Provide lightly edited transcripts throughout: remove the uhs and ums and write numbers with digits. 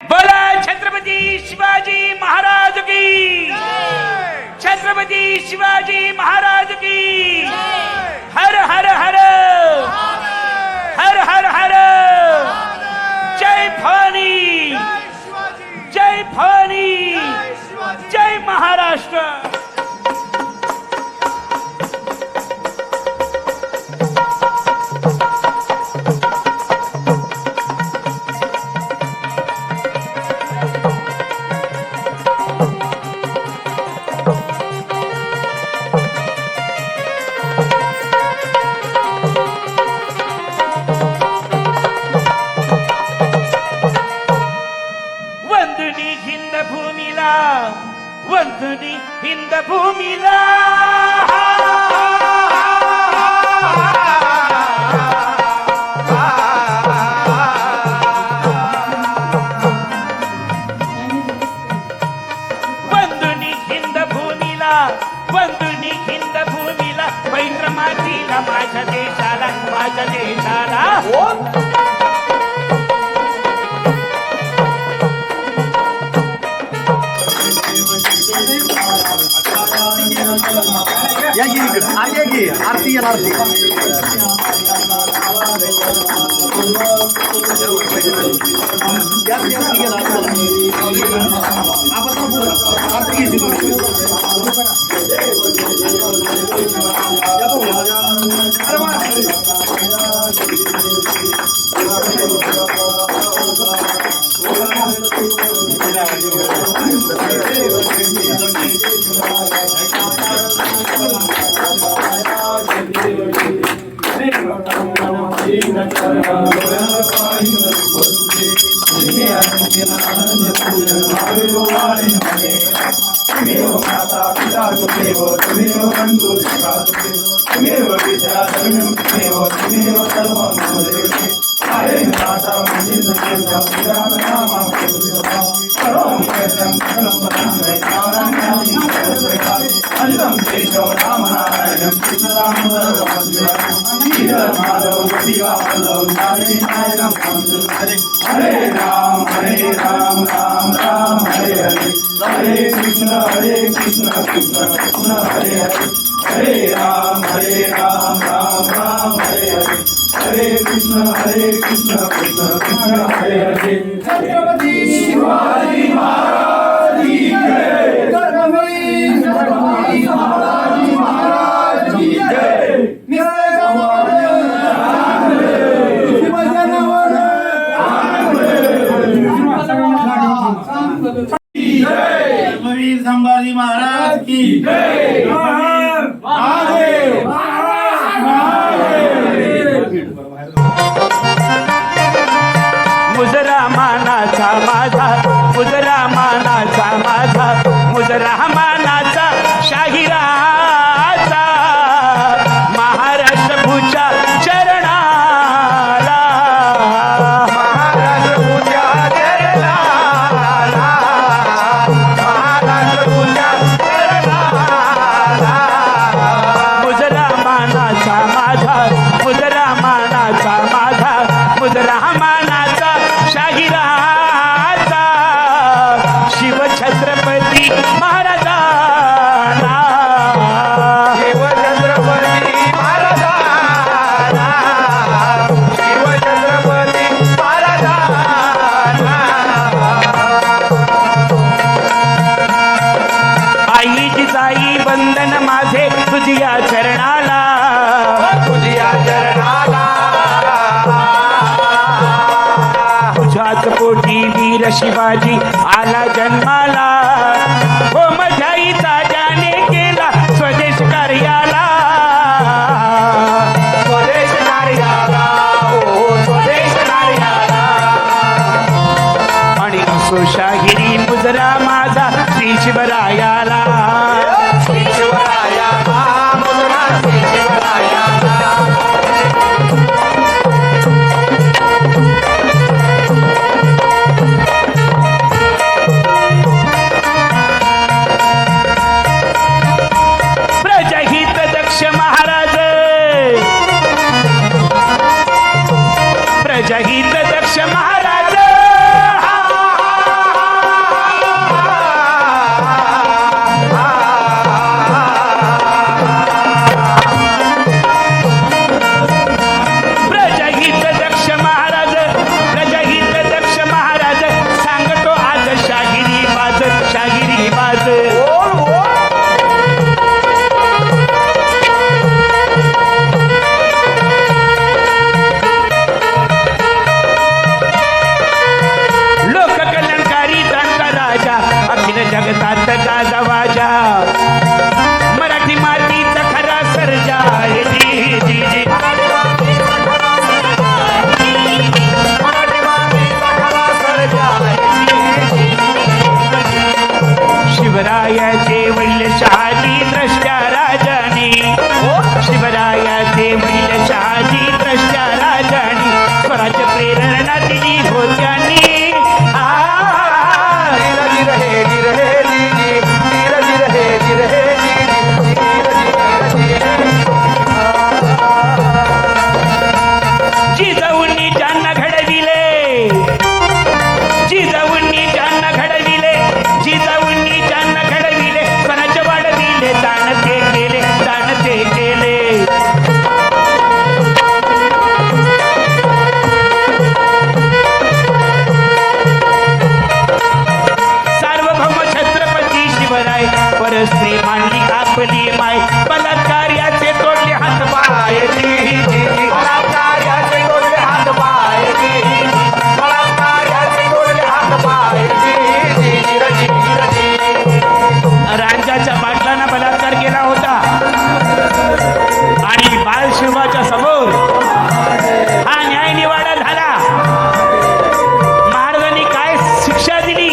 बोला छत्रपती शिवाजी महाराज की, छत्रपती शिवाजी महाराज की। हर हर हर हर हर हर जय भवानी, जय भवानी, जय महाराष्ट्र। वंदनी हिंद भूमीला, वंदनी हिंद भूमीला। वंदनी हिंद भूमीला, वंदनी हिंद भूमीला, पवित्र मातीला माझ्या देशाला, माझ्या देशाला। आगे की आरती या आरती हरे राम राम राम हरे हरे, हरे कृष्ण कृष्ण कृष्ण हरे हरे, हरे राम राम राम हरे हरे, हरे कृष्ण कृष्ण कृष्ण हरे हरे। छत्रपती शिवाजी महाराज की जय, छत्रपती शिवाजी महाराज की जय। वीर संभाजी महाराज की जय। मुजरा मानाचा माझा, मुजरा मानाचा माझा, मुजरा मानाचा शाहिराचा, महाराष्ट्र भूच्या चरणाला, महाराष्ट्र भूच्या चरणाला, महाराष्ट्र भूच्या चरणाला। मुजरा मानाचा माझा, मुजरा मानाचा माझा, मुजरा मानाचा शाहिराचा, शिव छत्रपती महाराजांना, शिव छत्रपती महाराजांना, शिव छत्रपती महाराजांना। आई जिजाई वंदन माझे तुझ्या चरणाला, तुझ्या चरणाला। तुझ्याच पोटी वीर शिवाजी आला जन्माला, हो माझ्या आईचा जाने केला स्वदेश कार्याला, स्वदेश कार्याला, हो स्वदेश कार्याला। आणि असो शाहिरी मुजरा माझा श्री शिवरायाला, श्री शिवरायाला, मुजरा श्री शिवरायाला। प्रजाहित दक्ष महाराज, प्रजाहित दक्ष महाराज, शिवरायाचे वैल्य शहाजी द्रष्ट्या राजाने शिवरायाचे वैल्य शहाजी द्रष्ट्या राजाने स्वराज्य प्रेरणा दिली होत्यांनी जिजाऊंनी ज्यांना घडविले जिजाऊंनी ज्यांना घडविले जिजाऊंनी ज्यांना घडविले स्वराज्य वाढविले दान ते केले दान ते केले सार्वभौम छत्रपती शिवराय परस्त्री मांडली आपली माय बलात्कार्याचे तोडले हात पाय बलात्कार्याचे तोडले हात पाय बलात्कार्याचे तोडले हात पाय राजाच्या पाटलांना बलात्कार केला होता आणि बालशिवाच्या समोर हा न्याय निवाडा झाला. महाराजांनी काय शिक्षा दिली.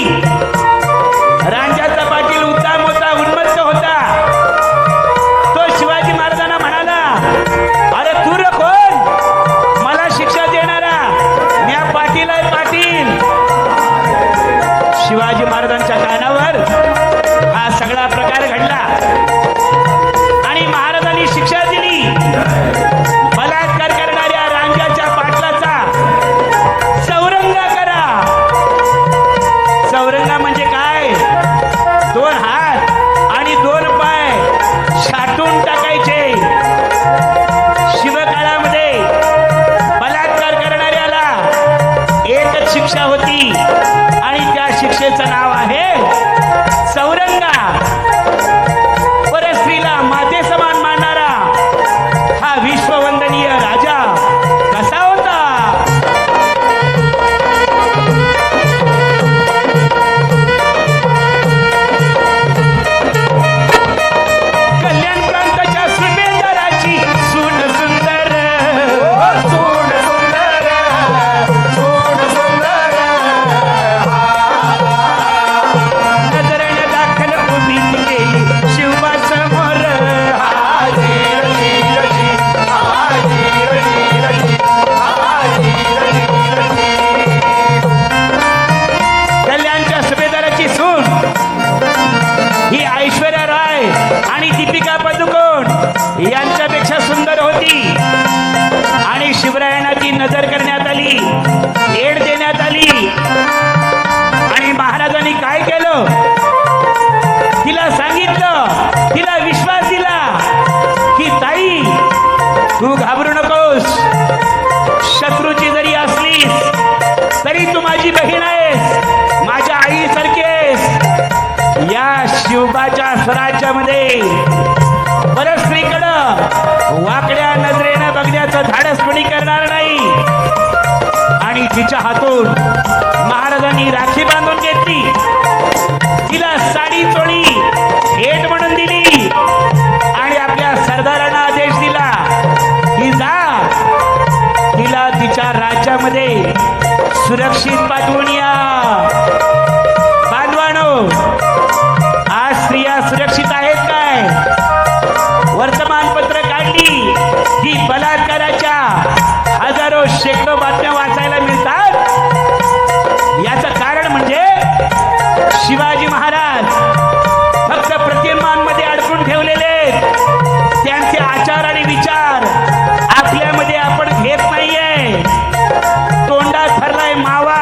राजाचा पाटील उत्तम होता उन्मत्त होता. तो शिवाजी महाराजांना म्हणाला अरे तू रे कोण मला शिक्षा देणारा म्या पाटील आहे पाटील. शिवाजी महाराजांच्या कानावर हा सगळा प्रकार घडला आणि महाराजांनी शिक्षा दिली. बलात्कार करणाऱ्या रांजाच्या पाटलाचा चौरंगा करा. चौरंगा म्हणजे काय? 2 हात आणि 2 पाय छाटून टाकायचे. शिवकाळामध्ये बलात्कार करणाऱ्याला एकच शिक्षा होती आणि त्या शिक्षेचं नाव आहे चौरंगा. परस्त्रीला माते समान मानणारा हा विश्ववंदनीय राजा कसा होता? कल्याण प्रांताच्या सुभेदाराची सून सुंदर सून सुंदर सून सुंदर नजरेने दाखल उभी केली शिवबा समोर. कल्याणच्या सुभेदाराची सून ही ऐश्वर्या राय आणि दीपिका पदुकोण यांच्यापेक्षा सुंदर होती आणि शिवरायांना ती नजर करण्यात आली, भेट देण्यात आली आणि महाराजांनी काय केलं? तिला सांगितलं, तिला विश्वास दिला की ताई तू घाबरू नकोस. शत्रूची जरी असलीस तरी तू माझी बहीण आहेस, माझ्या आईसारखी आहेस. या शिवबाच्या स्वराज्यामध्ये परस्त्रीकडं वाकड्या नजरेनं बघण्याचं धाडस कोणी करणार नाही. आणि तिच्या हातून महाराजांनी राखी बांधून घेतली. तिला साडी चोळी भेट म्हणून दिली आणि आपल्या सरदारांना आदेश दिला की जा तिला तिच्या राज्यामध्ये सुरक्षित पाठवून या. बांधवानो, आज स्त्रिया सुरक्षित आहेत काय? वर्तमानपत्र काढली की बलात्काराच्या हजारो शेकडो बातम्या वाचायला मिळतात. याचं कारण म्हणजे शिवाजी महाराज फक्त प्रतिमांमध्ये अडकून ठेवलेले आहेत. त्यांचे आचार आणि विचार आपल्यामध्ये आपण घेत नाहीये. तोंडात भरलाय मावा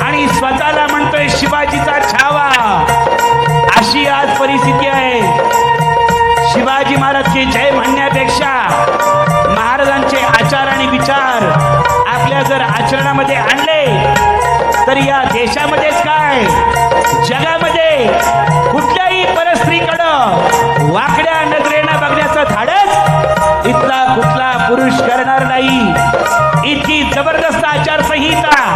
आणि स्वतःला म्हणतोय शिवाजीचा छावा. अशी आज परिस्थिती आहे. शिवाजी महाराजची जय म्हणण्यापेक्षा महाराजांचे आचार आणि विचार आपल्या जर आचरणामध्ये आणले तर या देशामध्येच काय जगामध्ये कुठल्याही परस्त्रीकडं वाकड्या नजरेनं बघण्याचं धाडस इथला कुठला पुरुष करणार नाही. इतकी जबरदस्त आचारसंहिता